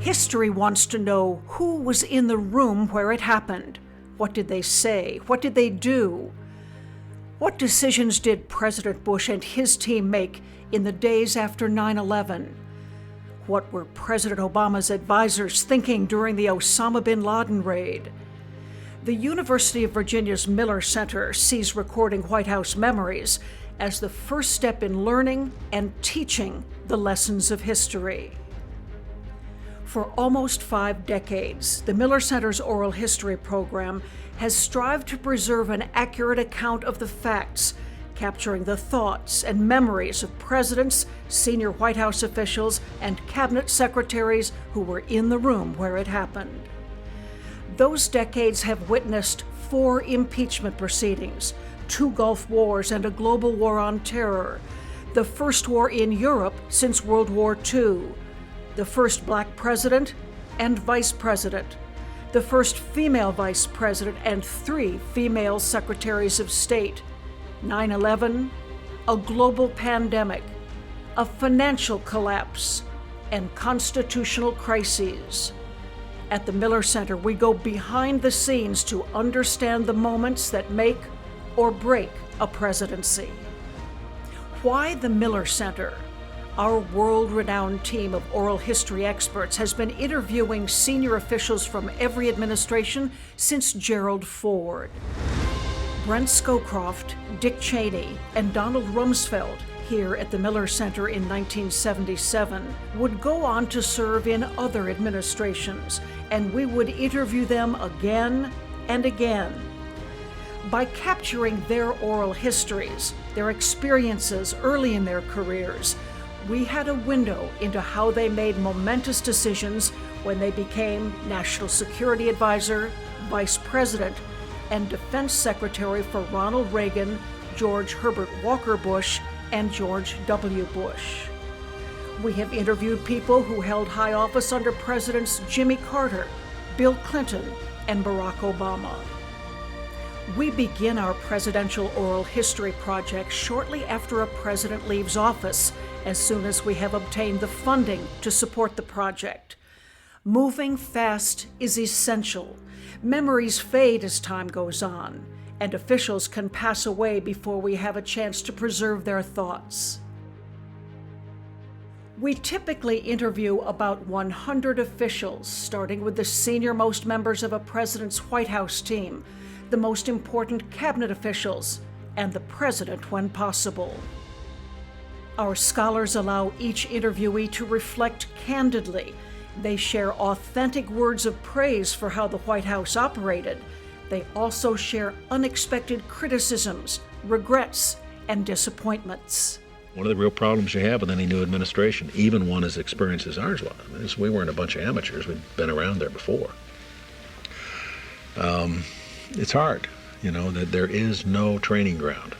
History wants to know who was in the room where it happened. What did they say? What did they do? What decisions did President Bush and his team make in the days after 9/11? What were President Obama's advisors thinking during the Osama bin Laden raid? The University of Virginia's Miller Center sees recording White House memories as the first step in learning and teaching the lessons of history. For almost 5 decades, the Miller Center's oral history program has strived to preserve an accurate account of the facts, capturing the thoughts and memories of presidents, senior White House officials, and cabinet secretaries who were in the room where it happened. Those decades have witnessed 4 impeachment proceedings, 2 Gulf Wars, and a global war on terror, the first war in Europe since World War II, the first Black president and vice president, the first female vice president, and 3 female secretaries of state, 9/11, a global pandemic, a financial collapse, and constitutional crises. At the Miller Center, we go behind the scenes to understand the moments that make or break a presidency. Why the Miller Center? Our world-renowned team of oral history experts has been interviewing senior officials from every administration since Gerald Ford. Brent Scowcroft, Dick Cheney, and Donald Rumsfeld, here at the Miller Center in 1977, would go on to serve in other administrations, and we would interview them again and again. By capturing their oral histories, their experiences early in their careers, we had a window into how they made momentous decisions when they became National Security Advisor, Vice President, and Defense Secretary for Ronald Reagan, George Herbert Walker Bush, and George W. Bush. We have interviewed people who held high office under Presidents Jimmy Carter, Bill Clinton, and Barack Obama. We begin our presidential oral history project shortly after a president leaves office, as soon as we have obtained the funding to support the project. Moving fast is essential. Memories fade as time goes on, and officials can pass away before we have a chance to preserve their thoughts. We typically interview about 100 officials, starting with the senior-most members of a president's White House team, the most important cabinet officials, and the president when possible. Our scholars allow each interviewee to reflect candidly. They share authentic words of praise for how the White House operated. They also share unexpected criticisms, regrets, and disappointments. One of the real problems you have with any new administration, even one as experienced as ours was, is we weren't a bunch of amateurs. We'd been around there before. It's hard, that there is no training ground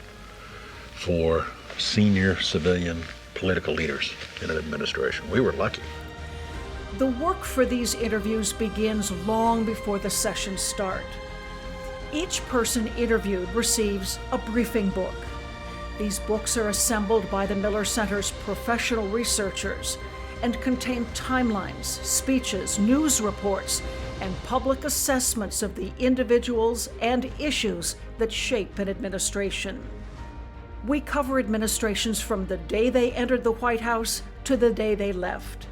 for senior civilian political leaders in an administration. We were lucky. The work for these interviews begins long before the sessions start. Each person interviewed receives a briefing book. These books are assembled by the Miller Center's professional researchers and contain timelines, speeches, news reports, and public assessments of the individuals and issues that shape an administration. We cover administrations from the day they entered the White House to the day they left.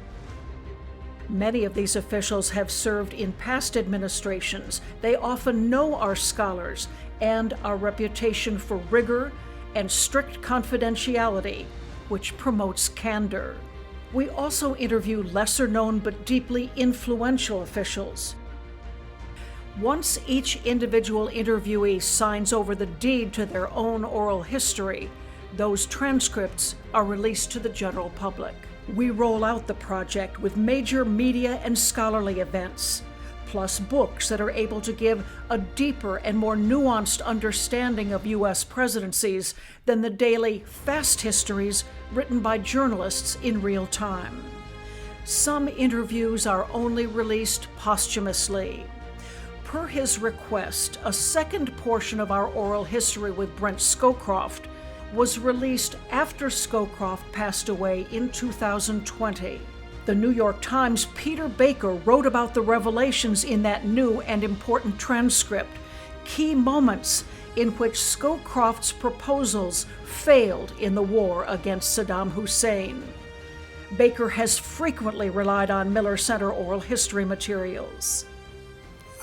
Many of these officials have served in past administrations. They often know our scholars and our reputation for rigor and strict confidentiality, which promotes candor. We also interview lesser-known but deeply influential officials. Once each individual interviewee signs over the deed to their own oral history, those transcripts are released to the general public. We roll out the project with major media and scholarly events, plus books that are able to give a deeper and more nuanced understanding of U.S. presidencies than the daily fast histories written by journalists in real time. Some interviews are only released posthumously. Per his request, a second portion of our oral history with Brent Scowcroft was released after Scowcroft passed away in 2020. The New York Times' Peter Baker wrote about the revelations in that new and important transcript, key moments in which Scowcroft's proposals failed in the war against Saddam Hussein. Baker has frequently relied on Miller Center oral history materials.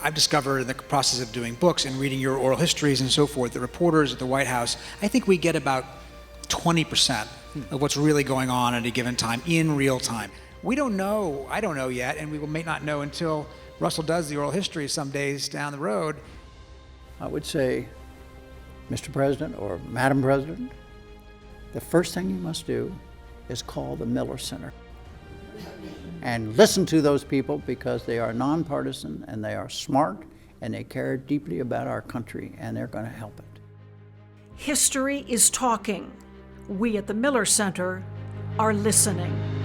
I've discovered in the process of doing books and reading your oral histories and so forth, the reporters at the White House, I think we get about 20% of what's really going on at a given time in real time. We don't know, I don't know yet, and we may not know until Russell does the oral history some days down the road. I would say, Mr. President or Madam President, the first thing you must do is call the Miller Center and listen to those people, because they are nonpartisan and they are smart and they care deeply about our country, and they're going to help it. History is talking. We at the Miller Center are listening.